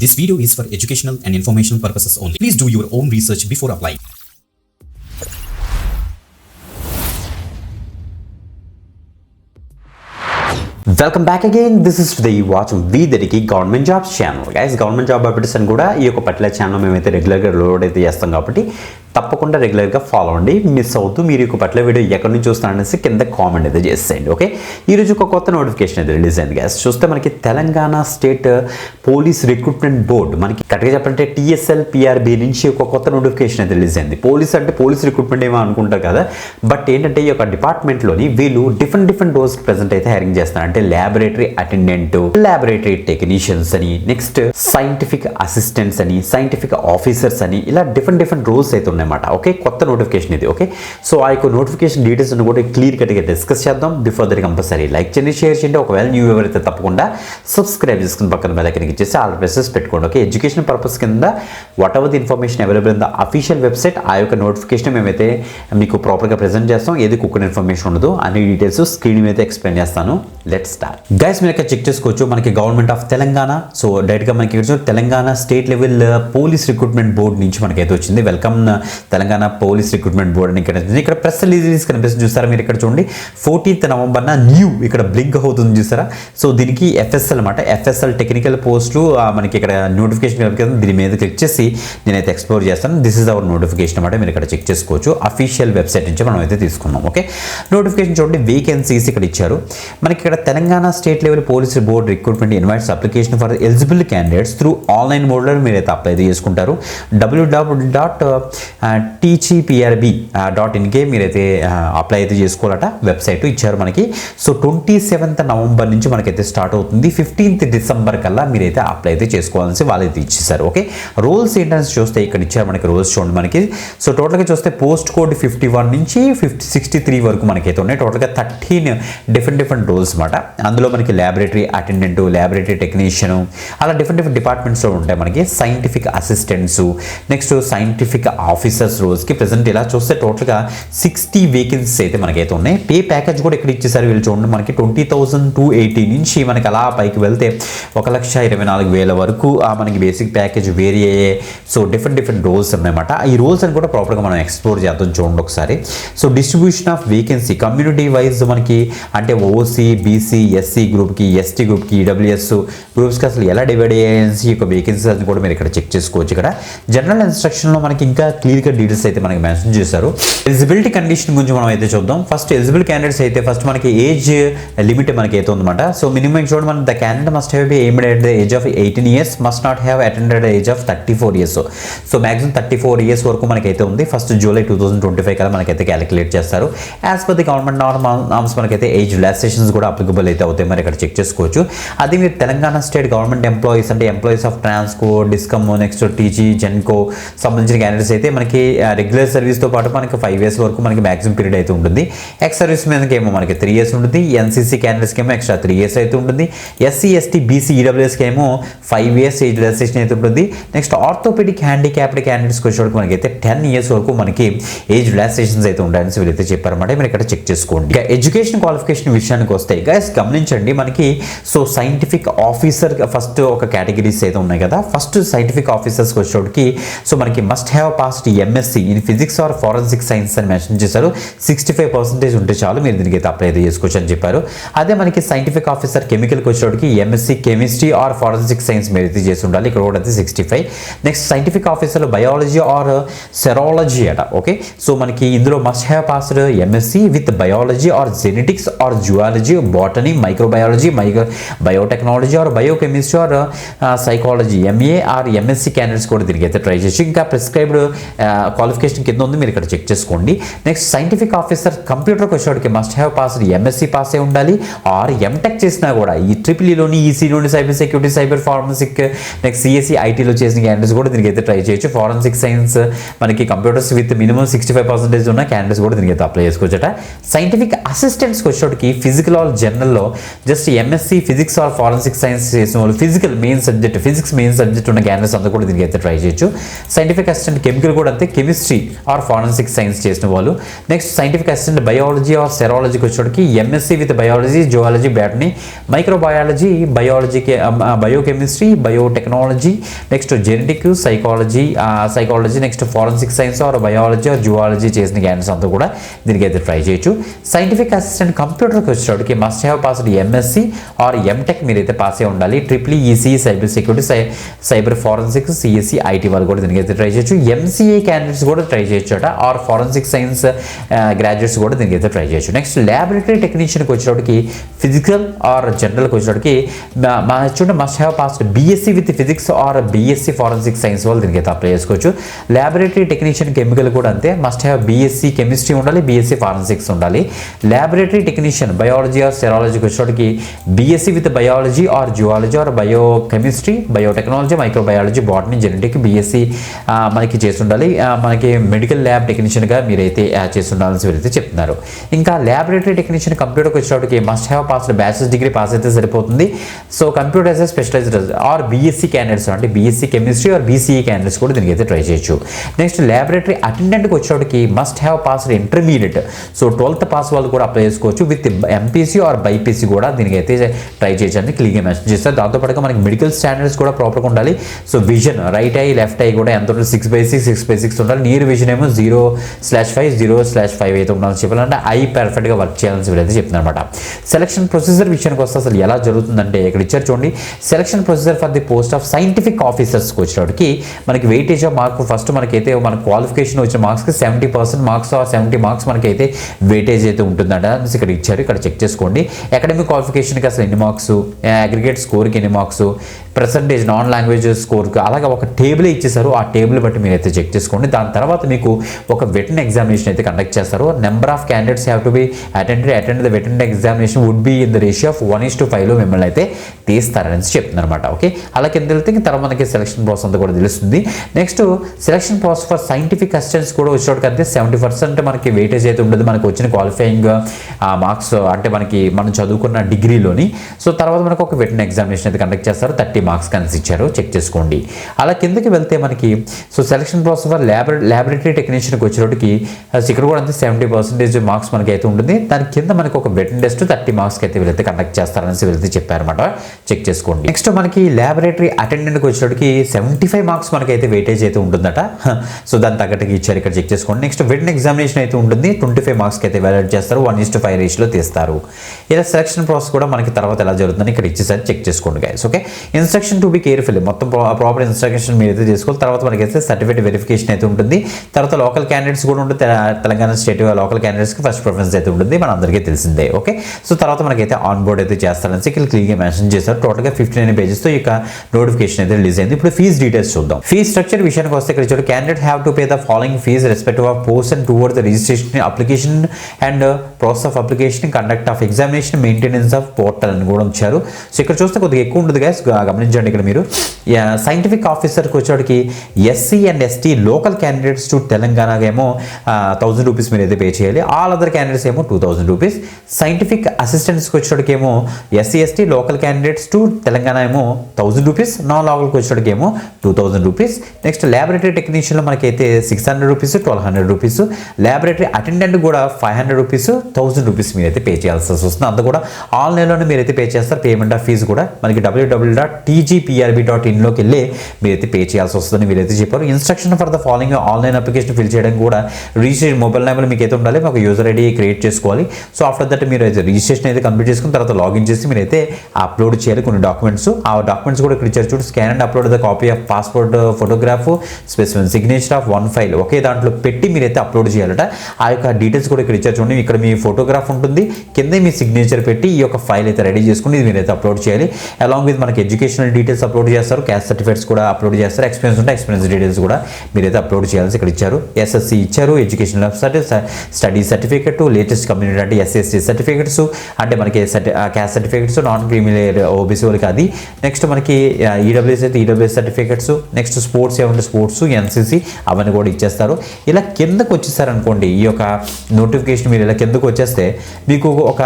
This video is for educational and informational purposes only. Please do your own research before applying. Welcome back again. This is the watch వీదరికి government jobs channel. Guys, government job updates అని కూడా ఈ యొక్క particular channel మేమైతే రెగ్యులర్గా load అయితే చేస్తాం కాబట్టి తప్పకుండా రెగ్యులర్గా ఫాలో అవ్వండి. మిస్ అవుతూ మీరు ఈ పర్టికులర్ వీడియో ఎక్కడి నుంచి చూస్తారనేసి కింద కామెంట్ అయితే చేసేయండి. ఓకే, ఈరోజు ఒక కొత్త నోటిఫికేషన్ అయితే రిలీజ్ అయింది. గైస్, చూస్తే మనకి Telangana state police recruitment board, మనకి కరెక్ట్గా చెప్పాలంటే TSL PRB నుంచి ఒక కొత్త నోటిఫికేషన్ అయితే రిలీజ్ అయింది. పోలీస్ అంటే పోలీస్ రిక్రూట్మెంట్ ఏమో అనుకుంటారు కదా, బట్ ఏంటంటే ఈ యొక్క డిపార్ట్మెంట్లోని వీళ్ళు డిఫరెంట్ రోల్స్కి ప్రెజెంట్ అయితే హైరింగ్ చేస్తారు. అంటే ల్యాబొరేటరీ అటెండెంట్, ల్యాబొరేటరీ టెక్నీషియన్స్ అని, నెక్స్ట్ సైంటిఫిక్ అసిస్టెంట్స్ అని, సైంటిఫిక్ ఆఫీసర్స్ అని, ఇలా డిఫరెంట్ రోల్స్ అయితే ఉన్నాయి. ఓకే, కొత్త నోటిఫికేషన్ ఇది. ఓకే, సో ఆ యొక్క నోటిఫికేషన్ డీటెయిల్స్ కూడా క్లియర్ కట్గా డిస్కస్ చేద్దాం. బిఫోర్ దట్ కంపల్సరీ లైక్ చేయండి, షేర్ చేయండి. ఒకవేళ న్యూ ఎవరైతే తప్పకుండా సబ్స్క్రైబ్ చేసుకుని పక్కన బెల్ ఐకాన్ ఇచ్చేసి ఆల్ ప్రెసెస్ పెట్టుకోండి. ఓకే, ఎడ్యుకేషన్ పర్పస్ కింద what ever the information available in the official website, ఆ యొక్క నోటిఫికేషన్ మేమైతే మీకు ప్రాపర్గా ప్రెజెంట్ చేస్తాం. ఏది కుక్కర్ ఇన్ఫర్మేషన్ ఉండదు, అన్ని డీటెయిల్స్ స్క్రీన్ మీద ఎక్స్ప్లెయిన్ చేస్తాను. Let's start. గైస్, మీరు ఇక్కడ చెక్ చేసుకోవచ్చు. మనకి గవర్నమెంట్ ఆఫ్ తెలంగాణ, సో డైరెక్ట్గా మనకి Telangana state level police recruitment board నుంచి మనకైతే వచ్చింది. Welcome Telangana police recruitment board అని ఇక్కడ ప్రెస్ రిలీజ్ కనిపిస్తుంది. చూస్తారా మీరు ఇక్కడ చూడండి, 14th నవంబర్న న్యూ ఇక్కడ బ్లింక్ అవుతుంది చూస్తారా. సో దీనికి FSL అనమాట, FSL టెక్నికల్ పోస్టులు మనకి ఇక్కడ నోటిఫికేషన్ కనిపిస్తుంది. దీని మీద క్లిక్ చేసి నేనైతే ఎక్స్ప్లోర్ చేస్తాను. దిస్ ఇస్ అవర్ నోటిఫికేషన్ అనమాట. మీరు ఇక్కడ చెక్ చేసుకోవచ్చు. అఫీషియల్ వెబ్సైట్ నుంచి మనం అయితే తీసుకున్నాం. ఓకే, నోటిఫికేషన్ చూడండి, వేకెన్సీస్ ఇక్కడ ఇచ్చారు మనకి. ఇక్కడ Telangana state level police board recruitment invites application for eligible candidates through online మోడ్లో మీరైతే అప్లై చేసుకుంటారు. www.tcprb.in మీరైతే అప్లై అయితే చేసుకోవాలట. వెబ్సైట్ ఇచ్చారు మనకి. సో 27th నవంబర్ నుంచి మనకైతే స్టార్ట్ అవుతుంది. 15th డిసెంబర్ కల్లా మీరైతే అప్లై అయితే చేసుకోవాల్సి వాళ్ళైతే ఇచ్చేసారు. ఓకే, రోల్స్ ఏంటని చూస్తే ఇక్కడ ఇచ్చారు మనకి. రోల్స్ చూడండి మనకి. సో టోటల్గా చూస్తే పోస్ట్ కోడ్ 51 నుంచి 63 వరకు మనకైతే ఉన్నాయి. టోటల్గా 13 డిఫరెంట్ రోల్స్ అనమాట. అందులో మనకి ల్యాబొరేటరీ అటెండెంట్, ల్యాబొరేటరీ టెక్నీషియన్, అలా డిఫరెంట్ డిపార్ట్మెంట్స్లో ఉంటాయి మనకి. Scientific assistants, next scientific officers రోల్స్కి ప్రెసెంట్ ఇలా చూస్తే టోటల్గా 60 వేకెన్సీస్ అయితే మనకైతే ఉన్నాయి. పే ప్యాకేజ్ కూడా ఇక్కడ ఇచ్చేసారు వీళ్ళు చూడండి మనకి. 20,280 నుంచి మనకి అలా పైకి వెళ్తే 1,24,000 వరకు మనకి బేసిక్ ప్యాకేజ్ వేరీ అయ్యే. సో డిఫరెంట్ రోల్స్ ఉన్నాయన్నమాట. ఈ రోల్స్ అని కూడా ప్రాపర్గా మనం ఎక్స్ప్లోర్ చేద్దాం చూడండి ఒకసారి. So distribution of vacancy community wise మనకి అంటే OC, BC, SC గ్రూప్కి, ST గ్రూప్కి, EWS గ్రూప్స్కి అసలు ఎలా డివైడ్ అయ్యేసి యొక్క వేకెన్సీస్ అని కూడా మీరు ఇక్కడ చెక్ చేసుకోవచ్చు. ఇక్కడ జనరల్ ఇన్స్ట్రక్షన్లో మనకి ఇంకా క్లియర్గా డీటెయిల్స్ అయితే మనకి మెన్షన్ చేశారు. ఎలిజిబిలిటీ కండిషన్ గురించి మనం అయితే చూద్దాం. ఫస్ట్ ఎలిజిబుల్ క్యాండిడేట్స్ అయితే ఫస్ట్ మనకి ఏజ్ లిమిట్ మనకి అయితే ఉందన్నమాట. సో మినిమం చూడండి మన the candidate must have B aimed at the age of 18 years, must not have attended age of 34 years. So maximum 34 years వరకు మనకైతే ఉంది. ఫస్ట్ జూలై 2025 కల్లా మనకైతే క్యాలిక్యులేట్ చేస్తారు. As per the government norms మనకైతే age relaxations కూడా applicable అయితే అవుతాయి. మరి ఇక్కడ చెక్ చేసుకోవచ్చు. అది మీరు తెలంగాణ స్టేట్ గవర్నమెంట్ ఎంప్లాయీస్ అంటే employees of Transco, discom, next TG, Genco సంబంధించిన క్యాండిడేట్స్ అయితే మనకి రెగ్యులర్ సర్వీస్తో పాటు మనకి 5 years వరకు మనకి మ్యాక్సిమం పీరియడ్ అయితే ఉంటుంది. ఎక్స్ సర్వీస్ మీదకి ఏమో మనకి 3 years ఉంటుంది. NCC క్యాండిడేట్స్కి ఏమో ఎక్స్ట్రా 3 years అయితే ఉంటుంది. SC, ST, BC, EWSకి ఏమో 5 years ఏజ్ రిలాక్సేషన్ అయితే ఉంటుంది. నెక్స్ట్ ఆర్థోపెడిక్ హ్యాండిక్యాప్డ్ క్యాండిడేట్స్కి వచ్చేటప్పుడు మనకైతే 10 years వరకు మనకి ఏజ్ రిలాక్సేషన్స్ అయితే ఉంటాయని వీళ్ళైతే చెప్పారన్నమాట. మీరు ఇక్కడ చెక్ చేసుకోండి. ఇక ఎడ్యుకేషన్ క్వాలిఫికేషన్ విషయానికి వస్తాయి గైస్, గమనించండి మనకి. సో సైంటిఫిక్ ఆఫీసర్ ఫస్ట్ ఒక కేటగిరీస్ అయితే ఉన్నాయి కదా. ఫస్ట్ సైంటిఫిక్ ఆఫీసర్స్కి వచ్చేటప్పటికి సో మనకి must have passed MSc in physics or forensic science అని మెన్షన్ చేశారు. 65% ఉంటే చాలు మీరు దీనికి అయితే అప్లై అయితే చేసుకోవచ్చు అని చెప్పారు. అదే మనకి సైంటిఫిక్ ఆఫీసర్ కెమికల్కి వచ్చేటప్పటికి MSc chemistry or forensic science మీరు అయితే చేసి ఉండాలి. ఇక్కడ కూడా అయితే 65. నెక్స్ట్ సైంటిఫిక్ ఆఫీసర్లో బయాలజీ ఆర్ సెరాలజీ అట. ఓకే, సో మనకి ఇందులో must have passed MSc with biology or genetics or zoology, botany, microbiology, biotechnology or biochemistry or psychology, MA or MSc candidates కూడా దీనికి అయితే ట్రై చేసి. ఇంకా ప్రిస్క్రైబ్డ్ క్వాలిఫికేషన్ కింద ఉంది, మీరు ఇక్కడ చెక్ చేసుకోండి. నెక్స్ట్ సైంటిఫిక్ ఆఫీసర్ కంప్యూటర్కి వచ్చేవాడికి must have passed MSc pass అయి ఉండాలి ఆర్ MTech చేసినా కూడా ఈ EEEలోని, ECలోని cyber security, cyber forensic, next CSE, ITలో చేసిన క్యాండిడేట్స్ కూడా దీనికి అయితే ట్రై చేయొచ్చు. ఫారెన్సిక్ సైన్స్ మనకి కంప్యూటర్స్ విత్ మినిమం 65% ఉన్న క్యాండిడేట్స్ కూడా దీనికి అయితే అప్లై చేసుకోవచ్చట. సైంటిఫిక్ అసిస్టెంట్స్కి వచ్చేటికి ఫిజికల్ ఆర్ జనరల్లో just MSc physics or forensic science చేసిన వాళ్ళు, ఫిజిక్స్ మెయిన్ సబ్జెక్ట్ ఉన్న క్యాండిడేట్స్ అంతా కూడా దీనికి అయితే ట్రై చేయొచ్చు. సైంటిఫిక్ అసిస్టెంట్ కెమికల్ కూడా అంతే కెమిస్ట్రీ ఆర్ ఫారెన్సిక్ సైన్స్ చేసిన వాళ్ళు. Next scientific assistant biology or సెరాలజీకి వచ్చేటికి MSc with biology, zoology, botany, microbiology, బయాలజీకి biochemistry, biotechnology, next genetic, psychology, next forensic science or biology or zoology చేసిన candidates అంతా కూడా దీనికి అయితే ట్రై చేయొచ్చు. సైంటిఫిక్ అసిస్టెంట్ కంప్యూటర్కి వచ్చేటికి must have passed MSc or MTech మీరైతే పాస్ అయి ఉండాలి. EEE, cyber security, cyber forensics, CSC, IT వాళ్ళు కూడా దీనికి అయితే ట్రై చేయొచ్చు. ఎంసీఏ క్యాండిడేట్స్ కూడా ట్రై చేయొచ్చు అట, ఆర్ ఫారెన్సిక్ సైన్స్ గ్రాడ్యుయేట్స్ కూడా దీనికి అయితే ట్రై చేయొచ్చు. నెక్స్ట్ ల్యాబొరేటరీ టెక్నీషియన్కి వచ్చేటికి ఫిజికల్ ఆర్ జనరల్కి వచ్చేటికి చూడండి must have passed BSc with physics or BSc forensic science వాళ్ళు దీనికి అయితే అప్లై చేసుకోవచ్చు. ల్యాబొరేటరీ టెక్నీషియన్ కెమికల్ కూడా అంతే, మస్ట్ హ్యావ్ బీఎస్సీ కెమిస్ట్రీ ఉండాలి, బీఎస్సీ ఫారెన్సిక్స్ ఉండాలి. ల్యాబొరేటరీ టెక్నీషియన్ బయాలజీ ఆర్ సెరాలజీకి వచ్చేటికి BSc with biology or zoology or biochemistry, biotechnology, microbiology, botany, genetic, BSc మనకి చేసి ఉండాలి. మనకి మెడికల్ ల్యాబ్ టెక్నీషియన్గా మీరైతే చేసి ఉండాలని వీరైతే చెప్తున్నారు. ఇంకా ల్యాబొరేటరీ టెక్నీషియన్ కంప్యూటర్కి వచ్చేటికి must have passed bachelor's degree pass అయితే సరిపోతుంది. So computer as specialized or BSc candidates అంటే BSc chemistry or BCE candidates కూడా దీనికి అయితే ట్రై చేయొచ్చు. నెక్స్ట్ ల్యాబొరేటరీ అటెండెంట్కి వచ్చేటికి must have passed intermediate, so 12th pass వాళ్ళు కూడా అప్లై చేసుకోవచ్చు. విత్ ఎంపీసీ ఆర్ బైపీసీ కూడా దీనికి అయితే ట్రై చేయొచ్చు అని క్లియర్గా మెన్షన్ చేస్తారు. దాంతోపాటుగా మనకి మెడికల్ స్టాండర్డ్స్ కూడా ప్రాపర్గా ఉండాలి. So vision right I left I కూడా ఎంత ఉంటుంది 6/6 ఉండాలి. నియర్ విజన్ ఏమో 0/5 0/5 అయితే ఉండాలని చెప్పాలంటే ఐ పర్ఫెక్ట్గా వర్క్ చేయాలని వీళ్ళైతే చెప్తున్నారు అనమాట. సెలక్షన్ ప్రొసీజర్ విషయానికి వస్తే అసలు ఎలా జరుగుతుందంటే ఇక్కడ ఇచ్చారు చూడండి. Selection procedure for the post of scientific ఆఫీసర్స్కి వచ్చేటికి మనకి వెయిటేజ్ ఆఫ్ మార్క్ ఫస్ట్ మనకైతే మన క్వాలిఫికేషన్ వచ్చిన మార్క్స్కి 70% మార్క్స్ ఆర్ 70 మార్క్స్ మనకైతే వెయిటేజ్ అయితే ఉంటుందంట ఇక్కడ ఇచ్చారు. ఇక్కడ చెక్ చేసుకోండి అకాడమిక్ క్వాలిఫికేషన్కి అసలు ఎన్ని మార్క్స్, అగ్రిగేట్ స్కోర్కి ఎన్ని మార్క్స్, పర్సంటేజ్ నాన్ లాంగ్వేజ్ స్కోర్కి అలాగే ఒక టేబుల్ ఇచ్చేసారు. ఆ టేబుల్ బట్టి మీరు అయితే చెక్ చేసుకోండి. దాని తర్వాత మీకు ఒక వెటర్నరీ ఎగ్జామినేషన్ అయితే కండక్ట్ చేస్తారు. Number of candidates have to be attend the veterinary examination would be in the ratio of 1:5లో మిమ్మల్ని అయితే తీస్తారని చెప్తున్నారు అనమాట. ఓకే, అలా కింద వెళ్తే తర్వాత మనకి సెలక్షన్ ప్రాసెస్ అంతా కూడా తెలుస్తుంది. Next selection process for scientific assistants కూడా వచ్చేటికి అంతే 70% మనకి వెయిటేజ్ అయితే ఉండదు మనకి వచ్చిన క్వాలిఫైయింగ్ మార్క్స్ అంటే మనం చదువుకున్న డిగ్రీలోని. సో తర్వాత మనకు ఒక వెటర్నరీ ఎగ్జామినేషన్ అయితే కండక్ట్ చేస్తారు. 30 మార్క్స్ కనిసి ఇచ్చారు, చెక్ చేసుకోండి. అలా కిందకి వెళ్తే మనకి so selection process for laboratory టెక్నీషియన్కి వచ్చేటికి ఇక్కడ కూడా అంతే 70% మార్క్స్ మనకి అయితే ఉంటుంది. దాని కింద మనకి ఒక వెటర్నరీ టెస్ట్ 30 మార్క్స్కి అయితే వీళ్ళైతే కండక్ట్ చేస్తారని వీళ్ళైతే చెప్పారన్నమాట, చెక్ చేసుకోండి. నెక్స్ట్ మనకి ల్యాబొరేటరీ అటెండెంట్కి వచ్చేటికి 75 మార్క్స్ మనకైతే వెయిటేజ్ అయితే ఉంటుందట. సో దాని తగ్గట్టుగా ఇచ్చారు, ఇక్కడ చెక్ చేసుకోండి. నెక్స్ట్ వెటర్నరీ ఎగ్జామినేషన్ అయితే ఉంటుంది 25 మార్క్స్కి అయితే వాల్యుయేట్ చేస్తారు, 1:5 రేషియోలో తీస్తారు. ఇలా సెలక్షన్ ప్రాసెస్ కూడా మనకి తర్వాత ఎలా జరుగుతుందని ఇక్కడ ఇచ్చేసారి, చెక్ చేసుకోండి guys. Okay, instruction to be careful మొత్తం ప్రాపర్ ఇన్స్ట్రక్షన్ మీరు అయితే చేసుకోవాలి. తర్వాత మనకైతే సర్టిఫికేట్ వెరిఫికేషన్ అయితే ఉంటుంది. తర్వాత లోకల్ క్యాండిడేట్స్ కూడా ఉంటుంది. తెలంగాణ స్టేట్ లోకల్ క్యాండిడేట్స్కి ఫస్ట్ ప్రిఫరెన్స్ అయితే ఉంటుంది, మన అందరికీ తెలిసిందే. ఓకే, సో తర్వాత మనకైతే ఆన్ బోర్డ్ అయితే చేస్తారని ఇక్కడ క్లియర్గా మెన్షన్ చేస్తారు. టోటల్గా 59 పేజెస్తో ఈ నోటిఫికేషన్ అయితే రిలీజ్ అయింది. ఇప్పుడు ఫీజ్ డీటెయిల్స్ చూద్దాం. ఫీజ్ స్ట్రక్చర్ విషయానికి వస్తే ఇక్కడ చూడండి, candidate have to pay the following fees respective of portion toward the registration application and process of application, conduct of examination, maintenance of portal అని కూడా ఉంచారు. సో ఇక్కడ చూస్తే కొద్దిగా ఎక్కువ ఉంటుంది గైస్, గమనించండి. ఇక్కడ మీరు సైంటిఫిక్ ఆఫీసర్కి వచ్చేటికి SC and ST local candidates to Telangana ఏమో 1000 రూపీస్ మీరు అయితే పే చేయాలి. ఆల్ అదర్ క్యాండిడేట్స్ ఏమో 2000 రూపీస్. సైంటిఫిక్ అసిస్టెంట్స్కి వచ్చేటికి ఏమో SC ST local candidates to Telangana ఏమో 1000 రూపీస్, నాన్ లోకల్కి వచ్చేటికి ఏమో 2000 రూపీస్. నెక్స్ట్ ల్యాబొరేటరీ టెక్నీషియన్లో మనకైతే 600 రూపీస్, 1200 రూపీస్. ల్యాబొరేటరీ అటెండెంట్ కూడా 500 రూపీస్, 1000 రూపీస్ మీరైతే పే చేయాల్సి వస్తుంది. అంతా కూడా ఆన్లైన్లోనే మీరైతే పే చేస్తారు. పేమెంట్ ఆఫ్ ఫీజు కూడా మనకి www.tgprb.in లోకి వెళ్ళి మీరైతే పే చేయాల్సి వస్తుందని వీరైతే చెప్పారు. Instruction for the following online application fill చేయడం కూడా రిజిస్ట్రేషన్ మొబైల్ నెంబర్ మీకు అయితే ఉండాలి, ఒక యూజర్ ఐడి క్రియేట్ చేసుకోవాలి. సో ఆఫ్టర్ దట్ మీరు అయితే రిజిస్ట్రేషన్ అయితే కంప్లీట్ చేసుకున్న తర్వాత లాగిన్ చేసి మీరైతే అప్లోడ్ చేయాలి కొన్ని డాక్యుమెంట్స్. ఆ డాక్యుమెంట్స్ కూడా ఇక్కడ ఇచ్చారు చూడు, scan and upload the copy of passport photograph, specific signature of 1 file ఒకే దాంట్లో పెట్టి మీరైతే అప్లోడ్ చేయాలట. ఆ యొక్క డీటెయిల్స్ కూడా ఇక్కడ ఇచ్చారు చూడండి. ఇక్కడ మీ ఫోటోగ్రాఫ్ ఉంటుంది, కింద మీ సిగ్నేచర్ పెట్టి ఈ యొక్క ఫైల్ అయితే రెడీ చేసుకుని ఇది మీరైతే అప్లోడ్ చేయాలి. అలాంగ్ విత్ మనకి ఎడ్యుకేషనల్ డీటెయిల్స్ అప్లోడ్ చేస్తారు, క్యాస్ట్ సర్టిఫికేట్స్ కూడా అప్లోడ్ చేస్తారు, ఎక్స్పీరియన్స్ ఉంటే ఎక్స్పీరియన్స్ డీటెయిల్స్ కూడా మీరైతే అప్లోడ్ చేయాల్సి ఇక్కడ ఇచ్చారు. ఎస్ఎస్సి ఇచ్చారు, educational study certificate, latest community అంటే ఎస్ఎస్సి సర్టిఫికేట్స్ అంటే మనకి caste certificates, non criminal OBC వాళ్ళకి అది. నెక్స్ట్ మనకి ఈడబ్ల్యూఎస్ అయితే ఈడబ్ల్యూఎస్ సర్టిఫికేట్స్, నెక్స్ట్ స్పోర్ట్స్ ఏమంటే స్పోర్ట్స్, ఎన్సీసీ అవన్నీ కూడా ఇచ్చేస్తారు. ఇలా కిందకు వచ్చేసారనుకోండి, ఈ యొక్క నోటిఫికేషన్ మీరు ఇలా కిందకు వచ్చేస్తే మీకు ఒక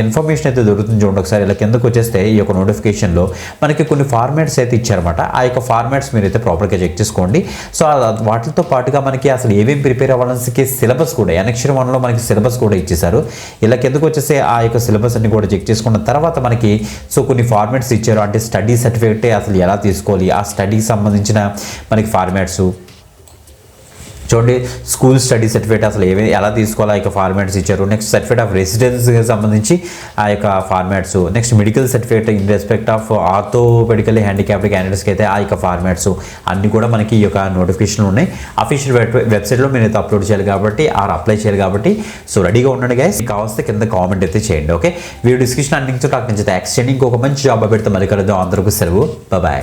ఇన్ఫర్మేషన్ అయితే దొరుకుతుంది చూడండి. ఒకసారి ఇలా కిందకు వచ్చేస్తే ఈ యొక్క నోటిఫికేషన్లో మనకి కొన్ని ఫార్మాట్స్ అయితే ఇచ్చారన్నమాట. ఆ యొక్క ఫార్మాట్స్ మీరైతే ప్రాపర్గా చెక్ చేసుకోండి. సో వాటితో పాటుగా మనకి అసలు ఏమేమి ప్రిపేర్ అవ్వాలనికి సిలబస్ కూడా ఎనెక్షన్ 1లో మనకి సిలబస్ కూడా ఇచ్చేసారు. ఇలా కిందకు వచ్చేసి ఆ యొక్క సిలబస్ అన్ని కూడా చెక్ చేసుకున్న తర్వాత మనకి సో కొన్ని ఫార్మాట్స్ ఇచ్చారు. అంటే స్టడీ సర్టిఫికేట్ అసలు ఎలా తీసుకోవాలి, ఆ స్టడీకి సంబంధించిన మనకి ఫార్మాట్స్ చూడండి. స్కూల్ స్టడీ సర్టిఫికేట్ అసలు ఎలా తీసుకోవాలో ఆ యొక్క ఫార్మాట్స్ ఇచ్చారు. నెక్స్ట్ సర్టిఫికేట్ ఆఫ్ రెసిడెన్స్కి సంబంధించి ఆ యొక్క formats. Next medical certificate in respect of orthopedically handicapped క్యాండిడేట్స్కి అయితే ఆ యొక్క ఫార్మాట్స్ అన్నీ కూడా మనకి ఈ యొక్క నోటిఫికేషన్లు ఉన్నాయి. అఫీషియల్ వెబ్సైట్లో మీరు అయితే అప్లోడ్ చేయాలి కాబట్టి అప్లై చేయాలి కాబట్టి సో రెడీగా ఉండండి గైస్. కావాల్సి కింద కామెంట్ అయితే చేయండి. ఓకే, వీడియో డిస్క్రిప్షన్ అందించు అక్కడి నుంచి యాక్స్ చేయండి. ఇంకొక మంచి జాబ్ పెడితే మళ్ళీ కలుద్దాం. అందరికీ సెలవు. బాయ్.